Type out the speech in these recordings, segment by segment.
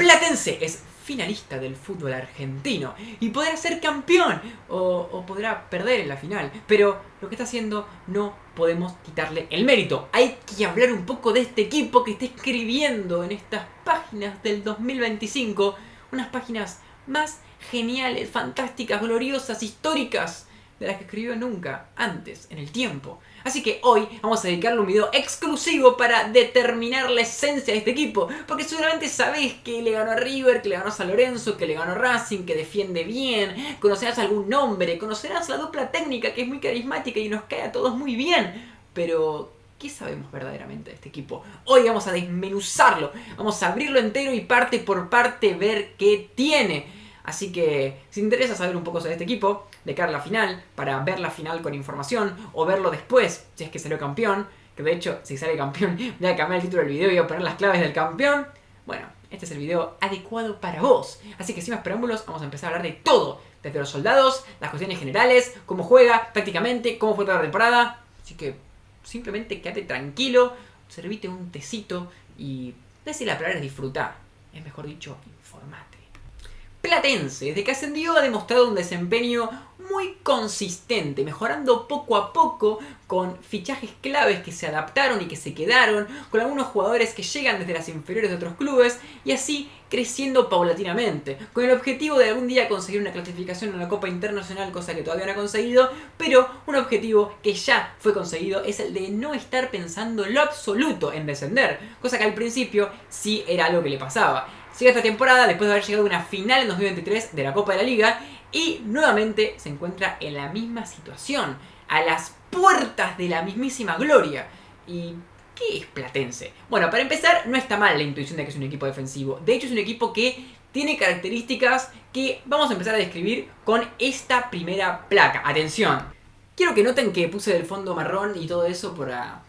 Platense es finalista del fútbol argentino y podrá ser campeón o podrá perder en la final, pero lo que está haciendo no podemos quitarle el mérito. Hay que hablar un poco de este equipo que está escribiendo en estas páginas del 2025, unas páginas más geniales, fantásticas, gloriosas, históricas de las que escribió nunca antes en el tiempo. Así que hoy vamos a dedicarle un video exclusivo para determinar la esencia de este equipo, porque seguramente sabés que le ganó a River, que le ganó a San Lorenzo, que le ganó a Racing, que defiende bien, conocerás algún nombre, conocerás la dupla técnica que es muy carismática y nos cae a todos muy bien, pero ¿qué sabemos verdaderamente de este equipo? Hoy vamos a desmenuzarlo, vamos a abrirlo entero y parte por parte ver qué tiene. Así que si te interesa saber un poco sobre este equipo, de cara a la final, para ver la final con información, o verlo después, si es que salió campeón, que de hecho, si sale campeón, voy a cambiar el título del video y voy a poner las claves del campeón. Bueno, este es el video adecuado para vos. Así que sin más preámbulos, vamos a empezar a hablar de todo. Desde los soldados, las cuestiones generales, cómo juega tácticamente, cómo fue toda la temporada. Así que simplemente quédate tranquilo, servite un tecito y decir la palabra es disfrutar. Es mejor dicho, informate. Platense, desde que ascendió ha demostrado un desempeño muy consistente, mejorando poco a poco con fichajes claves que se adaptaron y que se quedaron, con algunos jugadores que llegan desde las inferiores de otros clubes y así creciendo paulatinamente, con el objetivo de algún día conseguir una clasificación en la Copa Internacional, cosa que todavía no ha conseguido, pero un objetivo que ya fue conseguido es el de no estar pensando en lo absoluto en descender, cosa que al principio sí era algo que le pasaba. Sigue esta temporada después de haber llegado a una final en 2023 de la Copa de la Liga y nuevamente se encuentra en la misma situación, a las puertas de la mismísima gloria. ¿Y qué es Platense? Bueno, para empezar, no está mal la intuición de que es un equipo defensivo. De hecho, es un equipo que tiene características que vamos a empezar a describir con esta primera placa. Atención, quiero que noten que puse el fondo marrón y todo eso para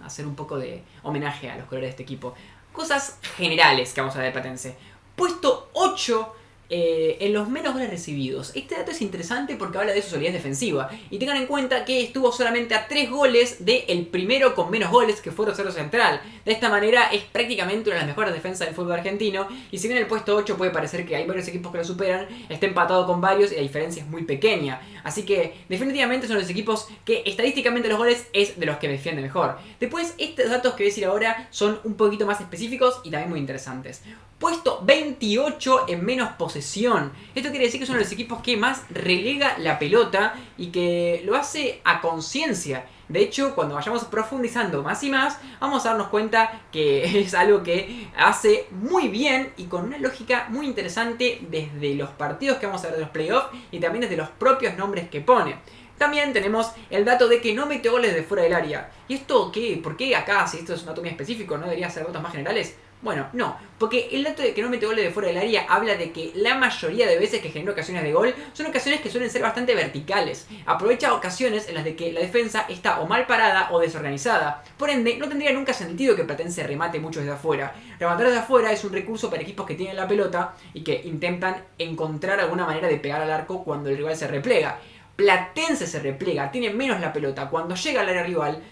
hacer un poco de homenaje a los colores de este equipo. Cosas generales que vamos a ver de Platense. Puesto 8 en los menos goles recibidos. Este dato es interesante porque habla de su solidez defensiva. Y tengan en cuenta que estuvo solamente a 3 goles del primero con menos goles, que fue Rosario Central. De esta manera es prácticamente una de las mejores defensas del fútbol argentino. Y si bien el puesto 8 puede parecer que hay varios equipos que lo superan, está empatado con varios y la diferencia es muy pequeña. Así que definitivamente son los equipos que estadísticamente los goles es de los que defiende mejor. Después, estos datos que voy a decir ahora son un poquito más específicos y también muy interesantes. Puesto 28 en menos posesión. Esto quiere decir que son los equipos que más relega la pelota y que lo hace a conciencia. De hecho, cuando vayamos profundizando más y más, vamos a darnos cuenta que es algo que hace muy bien y con una lógica muy interesante desde los partidos que vamos a ver de los playoffs y también desde los propios nombres que pone. También tenemos el dato de que no mete goles de fuera del área. ¿Y esto qué? ¿Por qué acá, si esto es un dato muy específico, no debería ser datos más generales? Bueno, no, porque el dato de que no mete goles de fuera del área habla de que la mayoría de veces que genera ocasiones de gol son ocasiones que suelen ser bastante verticales. Aprovecha ocasiones en las de que la defensa está o mal parada o desorganizada. Por ende, no tendría nunca sentido que Platense remate mucho desde afuera. Rematar desde afuera es un recurso para equipos que tienen la pelota y que intentan encontrar alguna manera de pegar al arco cuando el rival se replega. Platense se replega, tiene menos la pelota. Cuando llega al área rival,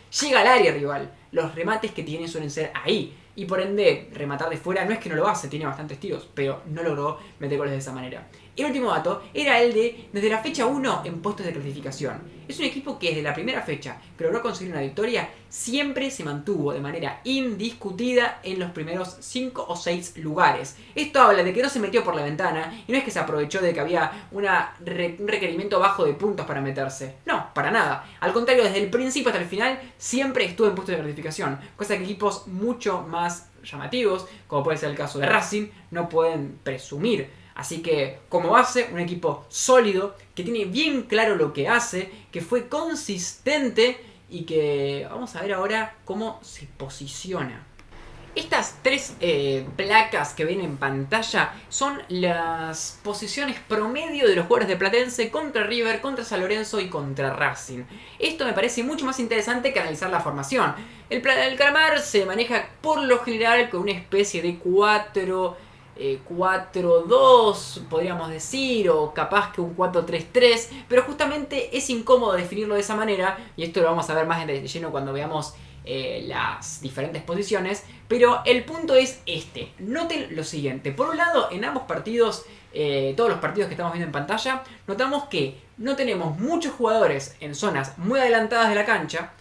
los remates que tiene suelen ser ahí. Y por ende, rematar de fuera no es que no lo hace, tiene bastantes tiros, pero no logró meter goles de esa manera. El último dato era el de desde la fecha 1 en puestos de clasificación. Es un equipo que desde la primera fecha que logró conseguir una victoria siempre se mantuvo de manera indiscutida en los primeros 5 o 6 lugares. Esto habla de que no se metió por la ventana y no es que se aprovechó de que había un requerimiento bajo de puntos para meterse. No, para nada. Al contrario, desde el principio hasta el final siempre estuvo en puestos de clasificación, cosa que equipos mucho más llamativos, como puede ser el caso de Racing, no pueden presumir. Así que, como base, un equipo sólido, que tiene bien claro lo que hace, que fue consistente y que vamos a ver ahora cómo se posiciona. Estas tres placas que ven en pantalla son las posiciones promedio de los jugadores de Platense contra River, contra San Lorenzo y contra Racing. Esto me parece mucho más interesante que analizar la formación. El Calamar se maneja por lo general con una especie de 4-2, podríamos decir, o capaz que un 4-3-3, pero justamente es incómodo definirlo de esa manera, y esto lo vamos a ver más de lleno cuando veamos las diferentes posiciones, pero el punto es este. Noten lo siguiente. Por un lado, en ambos partidos, todos los partidos que estamos viendo en pantalla, notamos que no tenemos muchos jugadores en zonas muy adelantadas de la cancha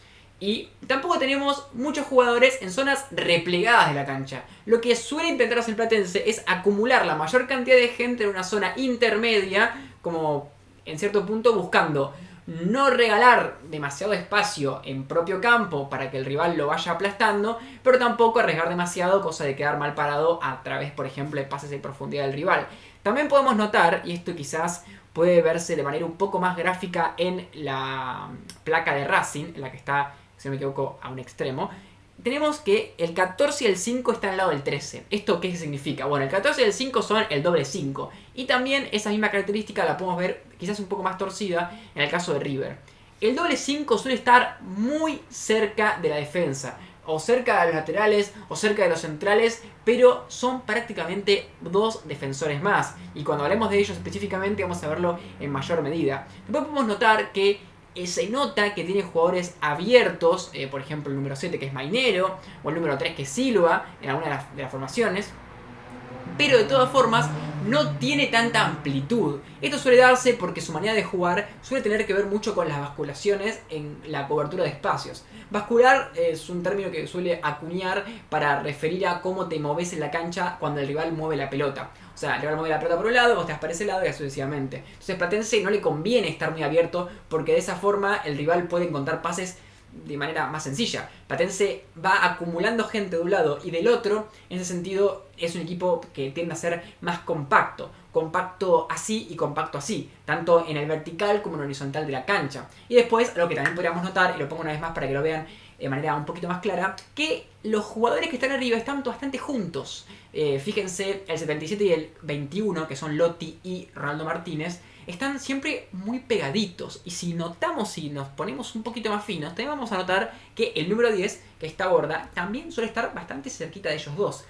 y tampoco tenemos muchos jugadores en zonas replegadas de la cancha. Lo que suele intentar hacer Platense es acumular la mayor cantidad de gente en una zona intermedia, como en cierto punto buscando no regalar demasiado espacio en propio campo para que el rival lo vaya aplastando, pero tampoco arriesgar demasiado, cosa de quedar mal parado a través, por ejemplo, de pases de profundidad del rival. También podemos notar, y esto quizás puede verse de manera un poco más gráfica en la placa de Racing, en la que está, si no me equivoco, a un extremo, tenemos que el 14 y el 5 están al lado del 13. ¿Esto qué significa? Bueno, el 14 y el 5 son el doble 5. Y también esa misma característica la podemos ver quizás un poco más torcida en el caso de River. El doble 5 suele estar muy cerca de la defensa, o cerca de los laterales, o cerca de los centrales, pero son prácticamente dos defensores más. Y cuando hablemos de ellos específicamente vamos a verlo en mayor medida. Después podemos notar que se nota que tiene jugadores abiertos, por ejemplo el número 7 que es Mainero, o el número 3 que es Silva, en alguna de las formaciones. Pero de todas formas no tiene tanta amplitud. Esto suele darse porque su manera de jugar suele tener que ver mucho con las basculaciones en la cobertura de espacios. Bascular es un término que suele acuñar para referir a cómo te moves en la cancha cuando el rival mueve la pelota. O sea, el rival mueve la pelota por un lado, vos te vas para ese lado y así sucesivamente. Entonces Platense no le conviene estar muy abierto porque de esa forma el rival puede encontrar pases de manera más sencilla. Platense va acumulando gente de un lado y del otro. En ese sentido es un equipo que tiende a ser más compacto. Compacto así y compacto así, tanto en el vertical como en el horizontal de la cancha. Y después, lo que también podríamos notar, y lo pongo una vez más para que lo vean de manera un poquito más clara, que los jugadores que están arriba están bastante juntos. Fíjense, el 77 y el 21, que son Lotti y Ronaldo Martínez, están siempre muy pegaditos. Y si notamos, si nos ponemos un poquito más finos, también vamos a notar que el número 10, que está Borda, también suele estar bastante cerquita de ellos dos.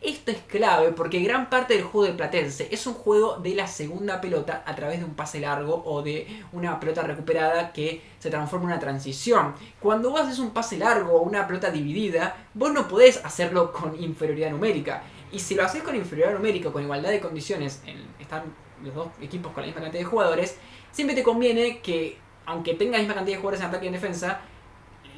Esto es clave porque gran parte del juego de Platense es un juego de la segunda pelota a través de un pase largo o de una pelota recuperada que se transforma en una transición. Cuando vos haces un pase largo o una pelota dividida, vos no podés hacerlo con inferioridad numérica. Y si lo haces con inferioridad numérica, con igualdad de condiciones, están los dos equipos con la misma cantidad de jugadores, siempre te conviene que, aunque tengas la misma cantidad de jugadores en ataque y en defensa,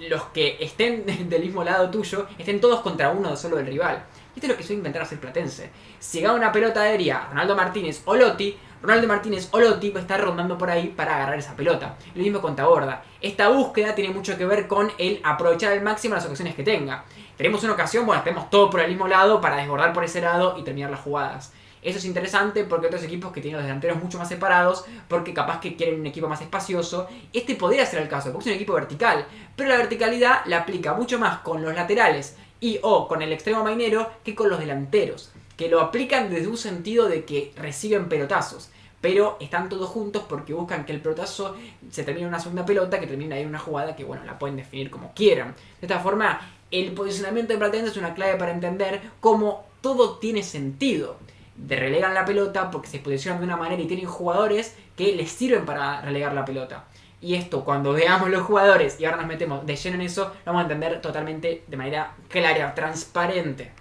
los que estén del mismo lado tuyo estén todos contra uno solo del rival. Y esto es lo que suele intentar hacer Platense. Si gana una pelota aérea Ronaldo Martínez o Lotti, Ronaldo Martínez o Lotti va a estar rondando por ahí para agarrar esa pelota. Lo mismo con Taborda. Esta búsqueda tiene mucho que ver con el aprovechar al máximo las ocasiones que tenga. Tenemos una ocasión, bueno, tenemos todo por el mismo lado para desbordar por ese lado y terminar las jugadas. Eso es interesante porque otros equipos que tienen los delanteros mucho más separados, porque capaz que quieren un equipo más espacioso, este podría ser el caso, porque es un equipo vertical, pero la verticalidad la aplica mucho más con los laterales y o con el extremo mainero que con los delanteros, que lo aplican desde un sentido de que reciben pelotazos, pero están todos juntos porque buscan que el pelotazo se termine en una segunda pelota, que termine ahí en una jugada que, bueno, la pueden definir como quieran. De esta forma, el posicionamiento de Platense es una clave para entender cómo todo tiene sentido. Relegan la pelota porque se posicionan de una manera y tienen jugadores que les sirven para relegar la pelota. Y esto, cuando veamos los jugadores y ahora nos metemos de lleno en eso, lo vamos a entender totalmente de manera clara, transparente.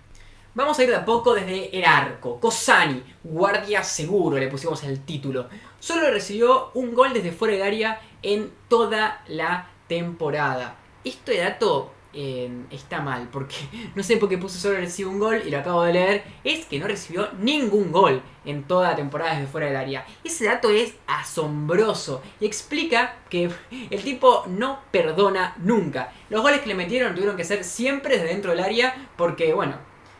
Vamos a ir de a poco desde el arco. Cozzani, guardia seguro, le pusimos el título. Solo recibió un gol desde fuera del área en toda la temporada. Este dato está mal, porque no sé por qué puse solo recibió un gol y lo acabo de leer. Es que no recibió ningún gol en toda la temporada desde fuera del área. Ese dato es asombroso y explica que el tipo no perdona nunca. Los goles que le metieron tuvieron que ser siempre desde dentro del área porque, bueno,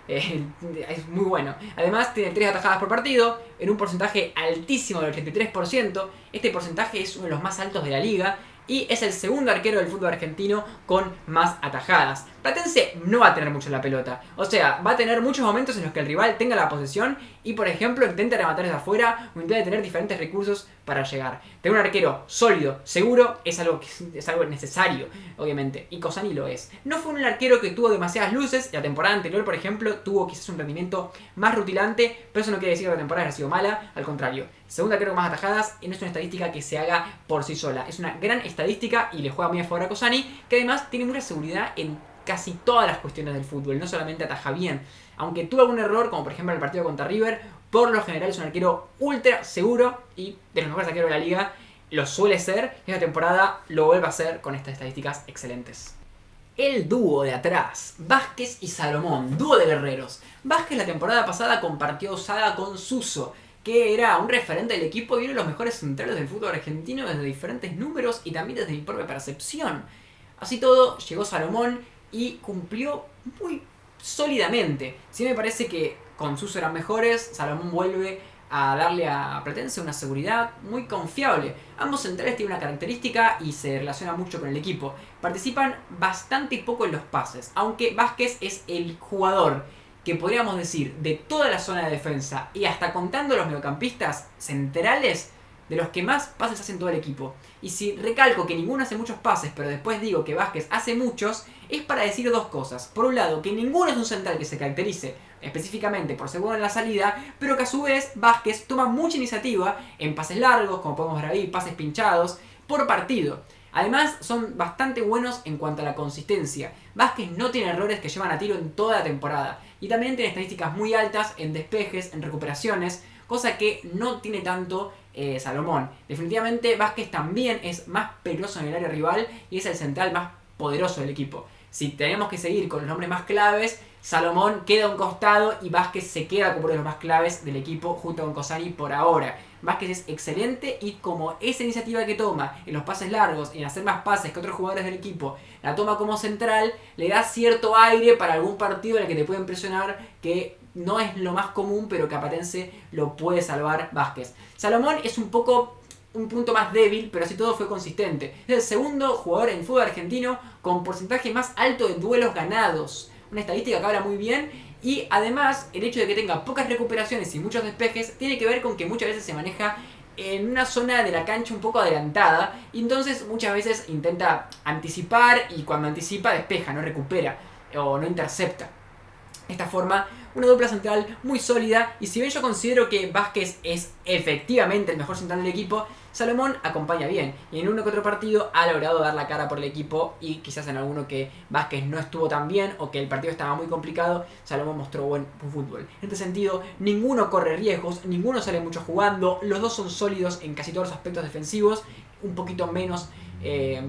es muy bueno. Además tiene 3 atajadas por partido en un porcentaje altísimo del 83%. Este porcentaje es uno de los más altos de la liga y es el segundo arquero del fútbol argentino con más atajadas. Platense no va a tener mucho la pelota, o sea, va a tener muchos momentos en los que el rival tenga la posesión y, por ejemplo, intente rematar desde afuera o intente tener diferentes recursos para llegar. Tener un arquero sólido, seguro, es algo necesario, obviamente, y Cozzani lo es. No fue un arquero que tuvo demasiadas luces. La temporada anterior, por ejemplo, tuvo quizás un rendimiento más rutilante, pero eso no quiere decir que la temporada haya sido mala, al contrario. Segundo arquero con más atajadas y no es una estadística que se haga por sí sola. Es una gran estadística y le juega muy a favor a Cozzani, que además tiene mucha seguridad en casi todas las cuestiones del fútbol, no solamente ataja bien. Aunque tuvo algún error, como por ejemplo en el partido contra River, por lo general es un arquero ultra seguro y de los mejores arqueros de la liga. Lo suele ser, y esta temporada lo vuelve a hacer con estas estadísticas excelentes. El dúo de atrás, Vázquez y Salomón, dúo de guerreros. Vázquez la temporada pasada compartió saga con Suso, que era un referente del equipo y uno de los mejores centrales del fútbol argentino desde diferentes números y también desde mi propia percepción. Así todo, llegó Salomón y cumplió muy sólidamente. Sí me parece que con Suso eran mejores, Salomón vuelve a darle a Platense una seguridad muy confiable. Ambos centrales tienen una característica y se relaciona mucho con el equipo. Participan bastante poco en los pases, aunque Vázquez es el jugador que podríamos decir de toda la zona de defensa y hasta contando los mediocampistas centrales, de los que más pases hacen todo el equipo. Y si recalco que ninguno hace muchos pases, pero después digo que Vázquez hace muchos, es para decir dos cosas. Por un lado, que ninguno es un central que se caracterice específicamente por ser bueno en la salida, pero que a su vez Vázquez toma mucha iniciativa en pases largos, como podemos ver ahí, pases pinchados, por partido. Además, son bastante buenos en cuanto a la consistencia. Vázquez no tiene errores que llevan a tiro en toda la temporada. Y también tiene estadísticas muy altas en despejes, en recuperaciones, cosa que no tiene tanto Salomón. Definitivamente Vázquez también es más peligroso en el área rival y es el central más poderoso del equipo. Si tenemos que seguir con los nombres más claves, Salomón queda a un costado y Vázquez se queda como uno de los más claves del equipo junto con Cosani por ahora. Vázquez es excelente y como esa iniciativa que toma en los pases largos y en hacer más pases que otros jugadores del equipo la toma como central, le da cierto aire para algún partido en el que te pueden presionar, que no es lo más común, pero que a Platense lo puede salvar Vázquez. Salomón es un punto más débil, pero así todo fue consistente. Es el segundo jugador en fútbol argentino con porcentaje más alto de duelos ganados. Una estadística que habla muy bien. Y además, el hecho de que tenga pocas recuperaciones y muchos despejes tiene que ver con que muchas veces se maneja en una zona de la cancha un poco adelantada. Y entonces muchas veces intenta anticipar y cuando anticipa despeja, no recupera o no intercepta. De esta forma, una dupla central muy sólida. Y si bien yo considero que Vázquez es efectivamente el mejor central del equipo, Salomón acompaña bien. Y en uno que otro partido ha logrado dar la cara por el equipo. Y quizás en alguno que Vázquez no estuvo tan bien o que el partido estaba muy complicado, Salomón mostró buen fútbol. En este sentido, ninguno corre riesgos, ninguno sale mucho jugando. Los dos son sólidos en casi todos los aspectos defensivos. Un poquito menos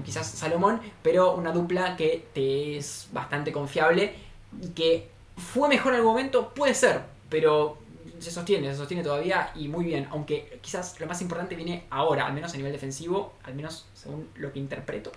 quizás Salomón, pero una dupla que te es bastante confiable y que fue mejor en algún momento, puede ser, pero se sostiene todavía y muy bien, aunque quizás lo más importante viene ahora, al menos a nivel defensivo, al menos según lo que interpreto.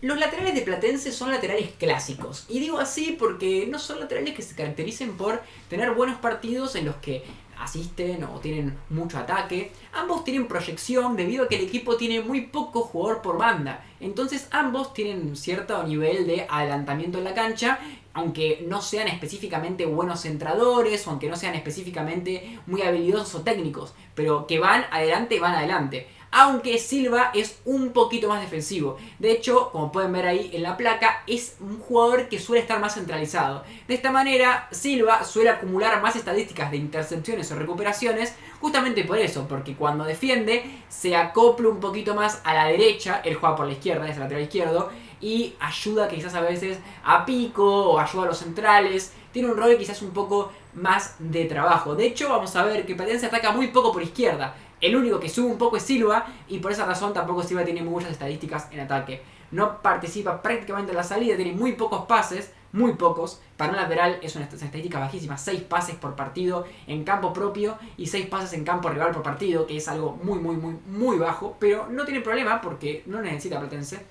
Los laterales de Platense son laterales clásicos, y digo así porque no son laterales que se caractericen por tener buenos partidos en los que asisten o tienen mucho ataque. Ambos tienen proyección debido a que el equipo tiene muy poco jugador por banda, entonces ambos tienen un cierto nivel de adelantamiento en la cancha, aunque no sean específicamente buenos centradores o aunque no sean específicamente muy habilidosos o técnicos, pero que van adelante. Aunque Silva es un poquito más defensivo. De hecho, como pueden ver ahí en la placa, es un jugador que suele estar más centralizado. De esta manera, Silva suele acumular más estadísticas de intercepciones o recuperaciones, justamente por eso, porque cuando defiende se acopla un poquito más a la derecha, él juega por la izquierda, es el lateral izquierdo, y ayuda quizás a veces a Pico o ayuda a los centrales. Tiene un rol quizás un poco más de trabajo. De hecho, vamos a ver que Platense ataca muy poco por izquierda. El único que sube un poco es Silva y por esa razón tampoco Silva tiene muchas estadísticas en ataque. No participa prácticamente en la salida, tiene muy pocos pases, muy pocos. Para un lateral es una estadística bajísima, 6 pases por partido en campo propio y 6 pases en campo rival por partido, que es algo muy bajo, pero no tiene problema porque no necesita Platense.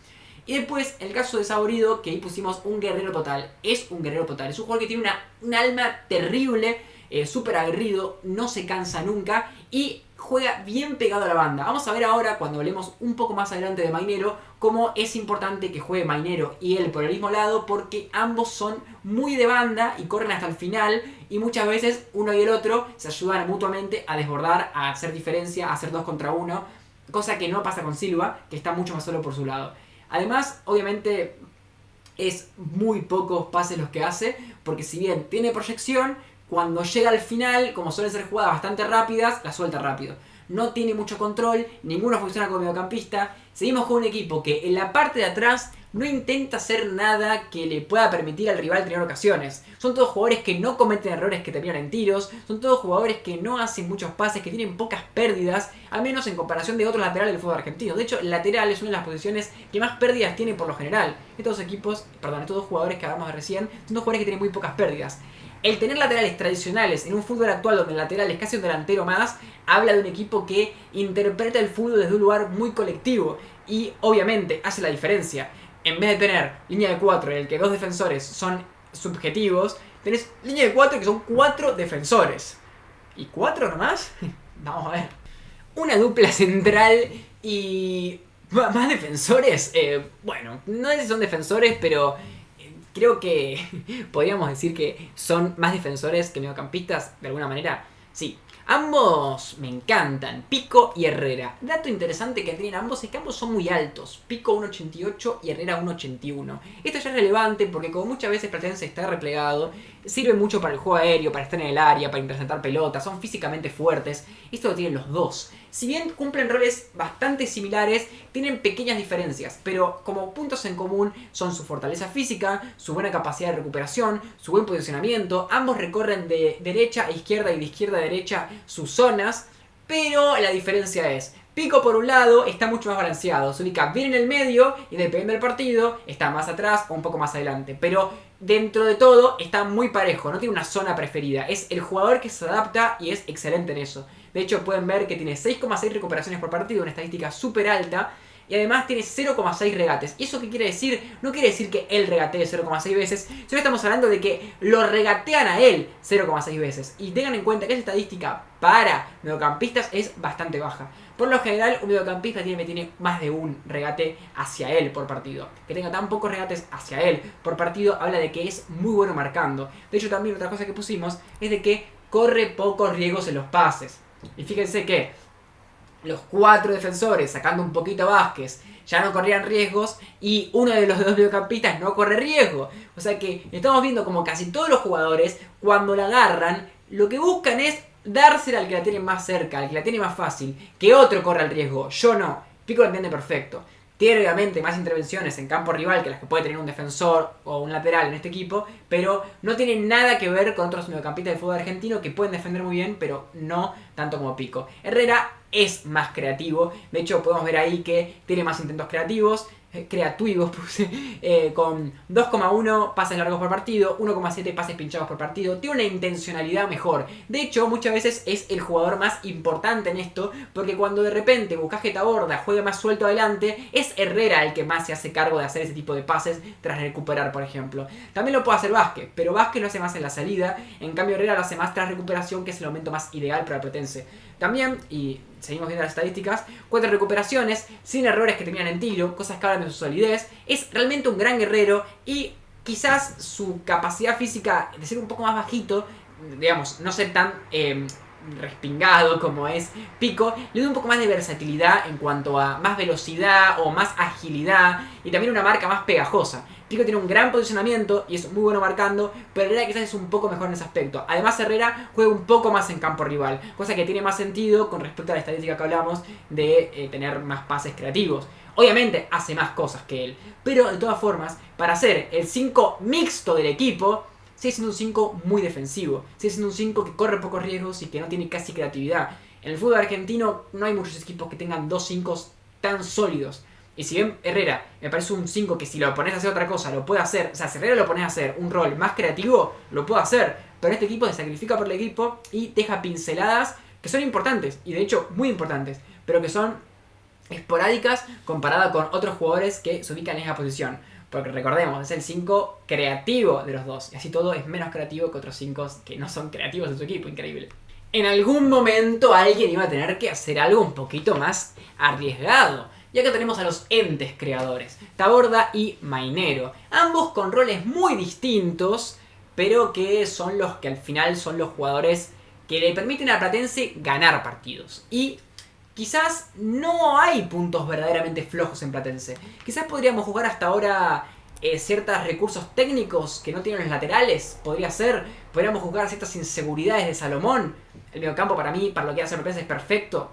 Y después, el caso de Saborido, que ahí pusimos un guerrero total. Es un guerrero total. Es un jugador que tiene un alma terrible, súper aguerrido, no se cansa nunca y juega bien pegado a la banda. Vamos a ver ahora, cuando hablemos un poco más adelante de Mainero, cómo es importante que juegue Mainero y él por el mismo lado, porque ambos son muy de banda y corren hasta el final. Y muchas veces uno y el otro se ayudan mutuamente a desbordar, a hacer diferencia, a hacer 2 contra 1. Cosa que no pasa con Silva, que está mucho más solo por su lado. Además, obviamente, es muy pocos pases los que hace, porque si bien tiene proyección, cuando llega al final, como suelen ser jugadas bastante rápidas, la suelta rápido. No tiene mucho control, ninguno funciona como mediocampista. Seguimos con un equipo que en la parte de atrás no intenta hacer nada que le pueda permitir al rival tener ocasiones. Son todos jugadores que no cometen errores que terminan en tiros, son todos jugadores que no hacen muchos pases, que tienen pocas pérdidas, al menos en comparación de otros laterales del fútbol argentino. De hecho, el lateral es una de las posiciones que más pérdidas tiene por lo general. Estos dos jugadores que hablamos de recién, son dos jugadores que tienen muy pocas pérdidas. El tener laterales tradicionales en un fútbol actual donde el lateral es casi un delantero más, habla de un equipo que interpreta el fútbol desde un lugar muy colectivo y obviamente hace la diferencia. En vez de tener línea de 4 en el que 2 defensores son subjetivos, tenés línea de 4 que son 4 defensores. ¿Y 4 nomás? Vamos a ver. Una dupla central y más defensores. Bueno, no sé si son defensores, pero creo que podríamos decir que son más defensores que mediocampistas, de alguna manera. Sí, ambos me encantan, Pico y Herrera. Dato interesante que tienen ambos es que ambos son muy altos. Pico 1.88 y Herrera 1.81. Esto ya es relevante porque como muchas veces Platense está replegado, sirve mucho para el juego aéreo, para estar en el área, para interceptar pelotas, son físicamente fuertes. Esto lo tienen los dos. Si bien cumplen roles bastante similares, tienen pequeñas diferencias, pero como puntos en común son su fortaleza física, su buena capacidad de recuperación, su buen posicionamiento. Ambos recorren de derecha a izquierda y de izquierda a derecha sus zonas, pero la diferencia es: Pico por un lado está mucho más balanceado, se ubica bien en el medio y dependiendo del partido está más atrás o un poco más adelante, pero dentro de todo está muy parejo, no tiene una zona preferida, es el jugador que se adapta y es excelente en eso. De hecho pueden ver que tiene 6,6 recuperaciones por partido, una estadística súper alta, y además tiene 0,6 regates. ¿Y eso qué quiere decir? No quiere decir que él regatee 0,6 veces, sino estamos hablando de que lo regatean a él 0,6 veces. Y tengan en cuenta que esa estadística para mediocampistas es bastante baja. Por lo general, un mediocampista tiene más de un regate hacia él por partido. Que tenga tan pocos regates hacia él por partido habla de que es muy bueno marcando. De hecho, también otra cosa que pusimos es de que corre pocos riesgos en los pases. Y fíjense que los 4 defensores, sacando un poquito a Vázquez, ya no corrían riesgos y uno de los 2 mediocampistas no corre riesgo. O sea que estamos viendo como casi todos los jugadores, cuando la agarran, lo que buscan es dársela al que la tiene más cerca, al que la tiene más fácil, que otro corra el riesgo. Yo no. Pico lo entiende perfecto. Tiene obviamente más intervenciones en campo rival que las que puede tener un defensor o un lateral en este equipo, pero no tiene nada que ver con otros mediocampistas del fútbol argentino que pueden defender muy bien, pero no tanto como Pico. Herrera es más creativo, de hecho podemos ver ahí que tiene más intentos creativos, con 2,1 pases largos por partido, 1,7 pases pinchados por partido, tiene una intencionalidad mejor. De hecho, muchas veces es el jugador más importante en esto, porque cuando de repente buscas que Taborda juegue más suelto adelante, es Herrera el que más se hace cargo de hacer ese tipo de pases tras recuperar, por ejemplo. También lo puede hacer Vázquez, pero Vázquez lo hace más en la salida, en cambio Herrera lo hace más tras recuperación, que es el momento más ideal para el Platense. También, y seguimos viendo las estadísticas, 4 recuperaciones, sin errores que terminan en tiro, cosas que hablan de su solidez. Es realmente un gran guerrero y quizás su capacidad física de ser un poco más bajito, digamos, no ser tan respingado como es Pico, le da un poco más de versatilidad en cuanto a más velocidad o más agilidad y también una marca más pegajosa. Pico tiene un gran posicionamiento y es muy bueno marcando, pero Herrera quizás es un poco mejor en ese aspecto. Además Herrera juega un poco más en campo rival, cosa que tiene más sentido con respecto a la estadística que hablamos de tener más pases creativos. Obviamente hace más cosas que él, pero de todas formas, para ser el 5 mixto del equipo, sigue siendo un 5 muy defensivo, sigue siendo un 5 que corre pocos riesgos y que no tiene casi creatividad. En el fútbol argentino no hay muchos equipos que tengan 2 5 tan sólidos. Y si bien Herrera me parece un 5 que si lo pones a hacer otra cosa lo puede hacer, o sea, si Herrera lo pones a hacer un rol más creativo, lo puede hacer, pero este equipo se sacrifica por el equipo y deja pinceladas que son importantes, y de hecho muy importantes, pero que son esporádicas comparada con otros jugadores que se ubican en esa posición. Porque recordemos, es el 5 creativo de los dos, y así todo es menos creativo que otros 5 que no son creativos en su equipo, increíble. En algún momento alguien iba a tener que hacer algo un poquito más arriesgado. Y acá tenemos a los entes creadores, Taborda y Mainero, ambos con roles muy distintos, pero que son los que al final son los jugadores que le permiten a Platense ganar partidos. Y quizás no hay puntos verdaderamente flojos en Platense. Quizás podríamos jugar hasta ahora ciertos recursos técnicos que no tienen los laterales, podría ser. Podríamos juzgar ciertas inseguridades de Salomón. El mediocampo para mí, para lo que hace Platense, es perfecto.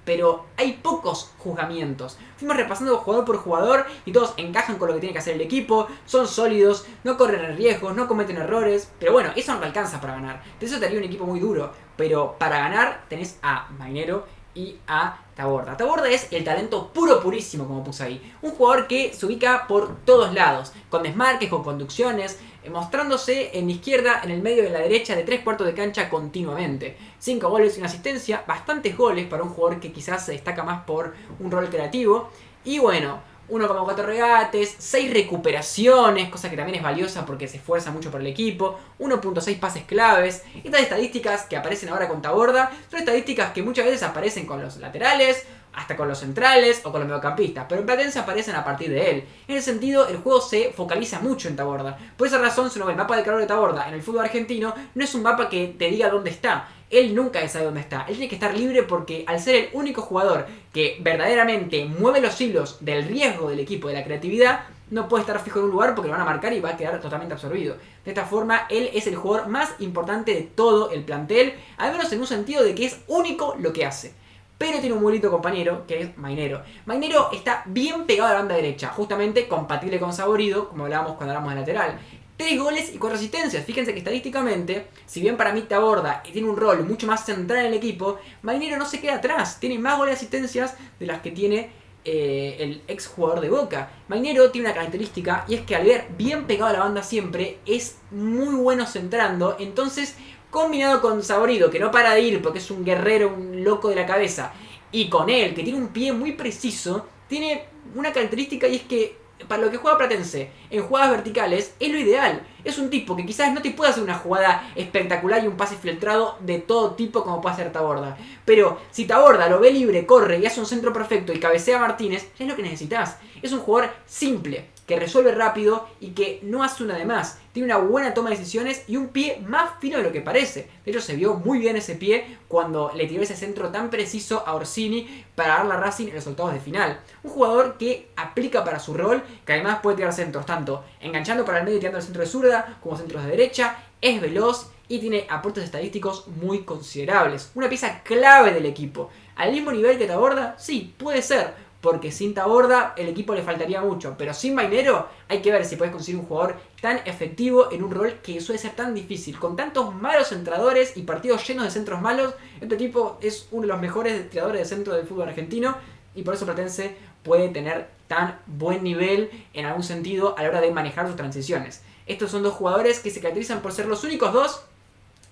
Pero hay pocos juzgamientos. Fuimos repasando jugador por jugador y todos encajan con lo que tiene que hacer el equipo. Son sólidos, no corren riesgos, no cometen errores. Pero bueno, eso no alcanza para ganar. De eso te haría un equipo muy duro. Pero para ganar tenés a Mainero y a Taborda. Taborda es el talento puro, purísimo, como puse ahí. Un jugador que se ubica por todos lados, con desmarques, con conducciones, mostrándose en la izquierda, en el medio y en la derecha de 3/4 de cancha continuamente. 5 goles y una asistencia, bastantes goles para un jugador que quizás se destaca más por un rol creativo. Y bueno, 1,4 regates, 6 recuperaciones, cosa que también es valiosa porque se esfuerza mucho por el equipo, 1,6 pases claves. Estas estadísticas que aparecen ahora con Taborda son estadísticas que muchas veces aparecen con los laterales, hasta con los centrales o con los mediocampistas, pero en Platense aparecen a partir de él. En ese sentido, el juego se focaliza mucho en Taborda. Por esa razón, si uno ve el mapa de calor de Taborda en el fútbol argentino, no es un mapa que te diga dónde está. Él nunca sabe dónde está. Él tiene que estar libre porque al ser el único jugador que verdaderamente mueve los hilos del riesgo del equipo, de la creatividad, no puede estar fijo en un lugar porque lo van a marcar y va a quedar totalmente absorbido. De esta forma, él es el jugador más importante de todo el plantel, al menos en un sentido de que es único lo que hace. Pero tiene un muy lindo compañero, que es Mainero. Mainero está bien pegado a la banda derecha, justamente compatible con Saborido, como hablábamos cuando hablamos de lateral. 3 goles y 4 asistencias. Fíjense que estadísticamente, si bien para mí Taborda tiene un rol mucho más central en el equipo, Mainero no se queda atrás. Tiene más goles y asistencias de las que tiene el ex jugador de Boca. Mainero tiene una característica y es que al ver bien pegado a la banda siempre, es muy bueno centrando. Entonces, combinado con Saborido, que no para de ir porque es un guerrero, un loco de la cabeza, y con él, que tiene un pie muy preciso, tiene una característica y es que para lo que juega Platense en jugadas verticales es lo ideal. Es un tipo que quizás no te puede hacer una jugada espectacular y un pase filtrado de todo tipo como puede hacer Taborda. Pero si Taborda lo ve libre, corre y hace un centro perfecto y cabecea a Martínez, es lo que necesitas. Es un jugador simple, que resuelve rápido y que no hace una de más. Tiene una buena toma de decisiones y un pie más fino de lo que parece. De hecho, se vio muy bien ese pie cuando le tiró ese centro tan preciso a Orsini para darle a Racing en los octavos de final. Un jugador que aplica para su rol, que además puede tirar centros, tanto enganchando para el medio y tirando el centro de zurda, como centros de derecha, es veloz y tiene aportes estadísticos muy considerables. Una pieza clave del equipo. ¿Al mismo nivel que Taborda? Sí, puede ser. Porque sin Taborda el equipo le faltaría mucho. Pero sin Mainero hay que ver si puedes conseguir un jugador tan efectivo en un rol que suele ser tan difícil. Con tantos malos centradores y partidos llenos de centros malos, este tipo es uno de los mejores tiradores de centro del fútbol argentino. Y por eso Platense puede tener tan buen nivel en algún sentido a la hora de manejar sus transiciones. Estos son dos jugadores que se caracterizan por ser los únicos dos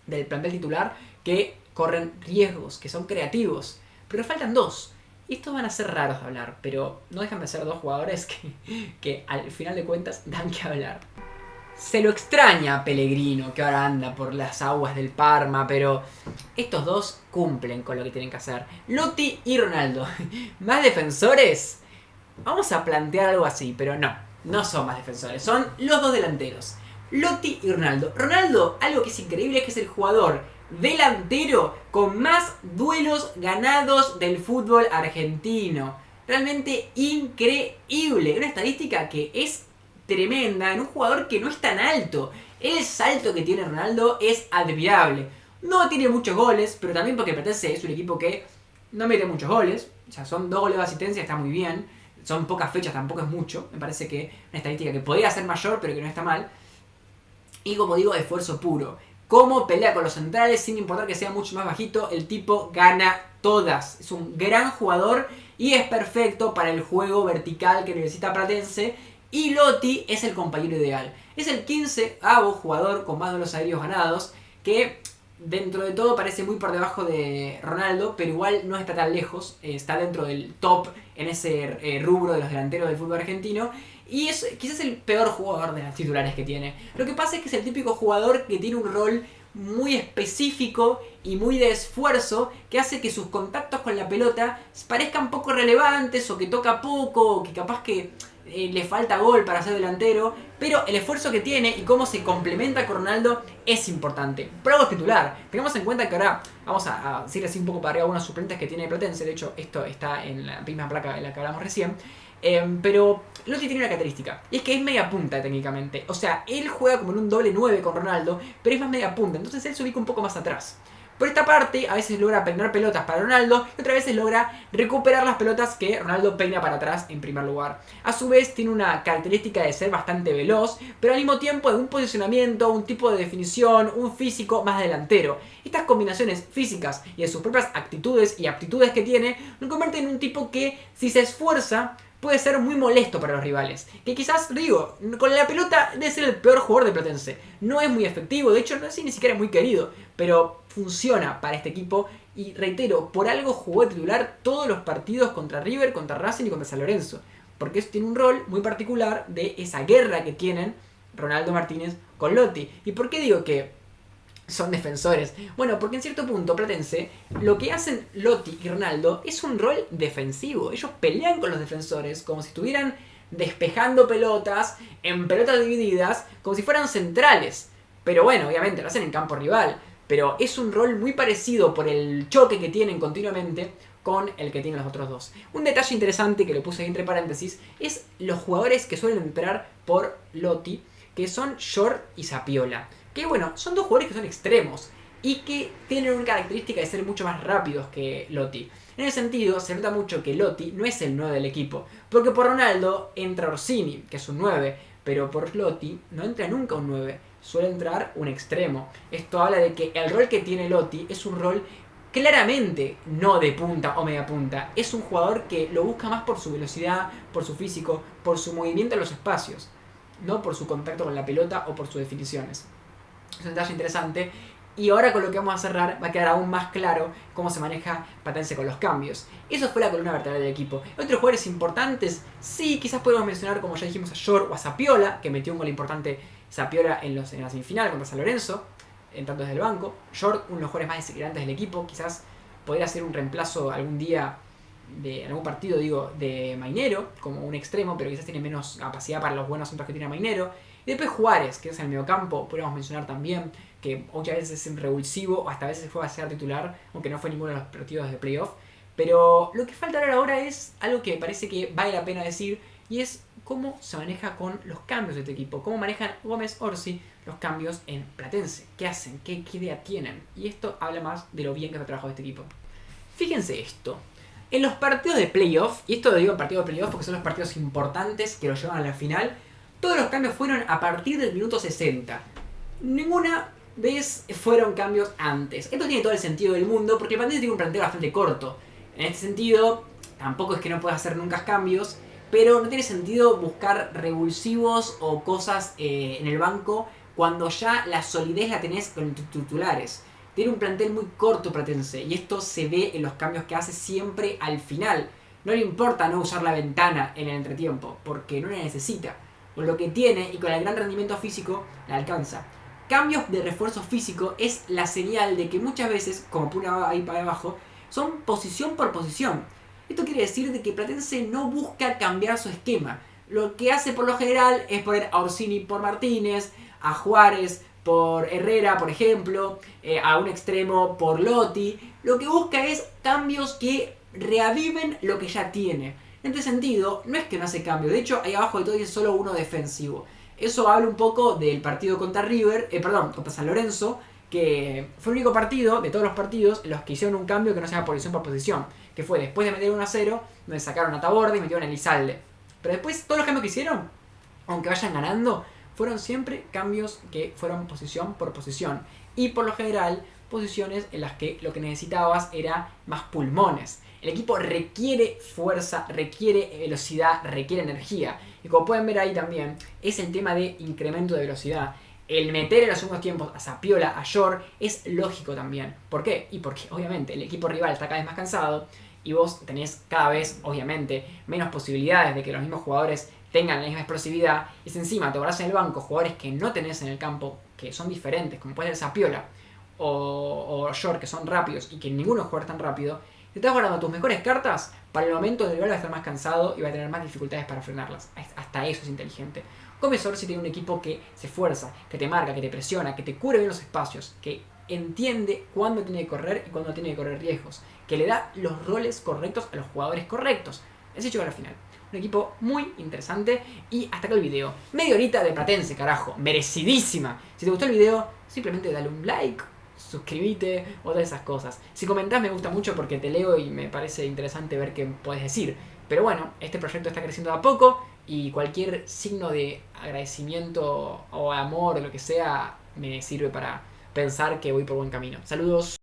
del plantel titular que corren riesgos, que son creativos. Pero faltan dos. Y estos van a ser raros de hablar, pero no dejan de ser dos jugadores que al final de cuentas dan que hablar. Se lo extraña a Pellegrino, que ahora anda por las aguas del Parma, pero estos dos cumplen con lo que tienen que hacer. Lotti y Ronaldo. ¿Más defensores? Vamos a plantear algo así, pero no son más defensores, son los dos delanteros. Lotti y Ronaldo. Ronaldo, algo que es increíble, es que es el jugador delantero con más duelos ganados del fútbol argentino. Realmente increíble. Una estadística que es tremenda en un jugador que no es tan alto. El salto que tiene Ronaldo es admirable. No tiene muchos goles, pero también porque Platense es un equipo que no mete muchos goles. O sea, son 2 goles de asistencia, está muy bien. Son pocas fechas, tampoco es mucho. Me parece que una estadística que podría ser mayor, pero que no está mal. Y como digo, esfuerzo puro. Cómo pelea con los centrales, sin importar que sea mucho más bajito, el tipo gana todas. Es un gran jugador y es perfecto para el juego vertical que necesita Platense. Y Lotti es el compañero ideal. Es el 15º jugador con más duelos aéreos ganados, que dentro de todo parece muy por debajo de Ronaldo, pero igual no está tan lejos. Está dentro del top en ese rubro de los delanteros del fútbol argentino. Y es quizás el peor jugador de las titulares que tiene. Lo que pasa es que es el típico jugador que tiene un rol muy específico y muy de esfuerzo, que hace que sus contactos con la pelota parezcan poco relevantes, o que toca poco, o que capaz que le falta gol para ser delantero. Pero el esfuerzo que tiene y cómo se complementa con Ronaldo es importante. Por algo es titular. Tengamos en cuenta que ahora vamos a decir así un poco para arriba algunos suplentes que tiene Platense. De hecho, esto está en la misma placa en la que hablamos recién. Pero Lotti tiene una característica, y es que es media punta técnicamente. O sea, él juega como en un doble 9 con Ronaldo, pero es más media punta, entonces él se ubica un poco más atrás. Por esta parte, a veces logra peinar pelotas para Ronaldo y otras veces logra recuperar las pelotas que Ronaldo peina para atrás en primer lugar. A su vez, tiene una característica de ser bastante veloz, pero al mismo tiempo de un posicionamiento, un tipo de definición, un físico más delantero. Estas combinaciones físicas y de sus propias actitudes y aptitudes que tiene, lo convierten en un tipo que, si se esfuerza, puede ser muy molesto para los rivales. Que quizás, digo, con la pelota debe ser el peor jugador de Platense. No es muy efectivo, de hecho no es ni siquiera muy querido, pero funciona para este equipo. Y reitero, por algo jugó de titular todos los partidos contra River, contra Racing y contra San Lorenzo. Porque eso tiene un rol muy particular de esa guerra que tienen Ronaldo Martínez con Lotti. ¿Y por qué digo que son defensores? Bueno, porque en cierto punto Platense, lo que hacen Lotti y Ronaldo es un rol defensivo. Ellos pelean con los defensores como si estuvieran despejando pelotas en pelotas divididas, como si fueran centrales. Pero bueno, obviamente lo hacen en campo rival. Pero es un rol muy parecido por el choque que tienen continuamente con el que tienen los otros dos. Un detalle interesante que lo puse ahí entre paréntesis es los jugadores que suelen entrar por Lotti, que son Short y Zapiola. Que bueno, son dos jugadores que son extremos y que tienen una característica de ser mucho más rápidos que Lotti. En ese sentido, se nota mucho que Lotti no es el 9 del equipo, porque por Ronaldo entra Orsini, que es un 9, pero por Lotti no entra nunca un 9, suele entrar un extremo. Esto habla de que el rol que tiene Lotti es un rol claramente no de punta o media punta. Es un jugador que lo busca más por su velocidad, por su físico, por su movimiento en los espacios, no por su contacto con la pelota o por sus definiciones. Es un detalle interesante. Y ahora con lo que vamos a cerrar va a quedar aún más claro cómo se maneja Platense con los cambios. Eso fue la columna vertebral del equipo. Otros jugadores importantes, sí, quizás podemos mencionar, como ya dijimos, a Short o a Zapiola, que metió un gol importante Zapiola en la semifinal contra San Lorenzo, en tanto desde el banco. Short, uno de los jugadores más desequilibrantes del equipo, quizás podría ser un reemplazo algún día de algún partido, digo, de Mainero, como un extremo, pero quizás tiene menos capacidad para los buenos centros que tiene Mainero. Y después Juárez, que es en el mediocampo, podríamos mencionar también, que muchas veces es un revulsivo, o hasta a veces fue a ser titular, aunque no fue ninguno de los partidos de playoff. Pero lo que falta hablar ahora es algo que me parece que vale la pena decir, y es cómo se maneja con los cambios de este equipo, cómo manejan Gómez Orsi los cambios en Platense, qué hacen, qué idea tienen. Y esto habla más de lo bien que se ha trabajado este equipo. Fíjense esto. En los partidos de playoff, y esto lo digo en partidos de playoff porque son los partidos importantes que lo llevan a la final, todos los cambios fueron a partir del minuto 60. Ninguna vez fueron cambios antes. Esto tiene todo el sentido del mundo porque el Platense tiene un planteo bastante corto. En este sentido, tampoco es que no puedas hacer nunca cambios, pero no tiene sentido buscar revulsivos o cosas en el banco cuando ya la solidez la tenés con tus titulares. Tiene un plantel muy corto Platense y esto se ve en los cambios que hace siempre al final. No le importa no usar la ventana en el entretiempo porque no la necesita. Con lo que tiene y con el gran rendimiento físico la alcanza. Cambios de refuerzo físico es la señal de que muchas veces, como pone ahí para abajo, son posición por posición. Esto quiere decir de que Platense no busca cambiar su esquema. Lo que hace por lo general es poner a Orsini por Martínez, a Juárez por Herrera, por ejemplo, a un extremo por Lotti. Lo que busca es cambios que reaviven lo que ya tiene. En este sentido, no es que no hace cambio. De hecho, ahí abajo de todo dice solo uno defensivo. Eso habla un poco del partido contra contra San Lorenzo, que fue el único partido de todos los partidos en los que hicieron un cambio que no sea posición por posición. Que fue después de meter 1-0, donde sacaron a Taborda y metieron a Elizalde. Pero después, todos los cambios que hicieron, aunque vayan ganando, fueron siempre cambios que fueron posición por posición. Y por lo general, posiciones en las que lo que necesitabas era más pulmones. El equipo requiere fuerza, requiere velocidad, requiere energía. Y como pueden ver ahí también, es el tema de incremento de velocidad. El meter en los segundos tiempos a Zapiola, a Short, es lógico también. ¿Por qué? Y porque obviamente el equipo rival está cada vez más cansado y vos tenés cada vez, obviamente, menos posibilidades de que los mismos jugadores tengan la misma explosividad. Y si encima te guardás en el banco jugadores que no tenés en el campo, que son diferentes, como puede ser Zapiola o Short, que son rápidos y que ninguno juega tan rápido, te estás guardando tus mejores cartas para el momento del rival va a estar más cansado y va a tener más dificultades para frenarlas. Hasta eso es inteligente. Gómez Orsi tiene un equipo que se esfuerza, que te marca, que te presiona, que te cubre bien los espacios, que entiende cuándo tiene que correr y cuándo tiene que correr riesgos, que le da los roles correctos a los jugadores correctos. Así llegó a la final. Un equipo muy interesante. Y hasta acá el video. Media horita de Platense, carajo. Merecidísima. Si te gustó el video, simplemente dale un like, suscríbete o todas esas cosas. Si comentás me gusta mucho porque te leo y me parece interesante ver qué puedes decir. Pero bueno, este proyecto está creciendo de a poco y cualquier signo de agradecimiento o amor o lo que sea me sirve para pensar que voy por buen camino. Saludos.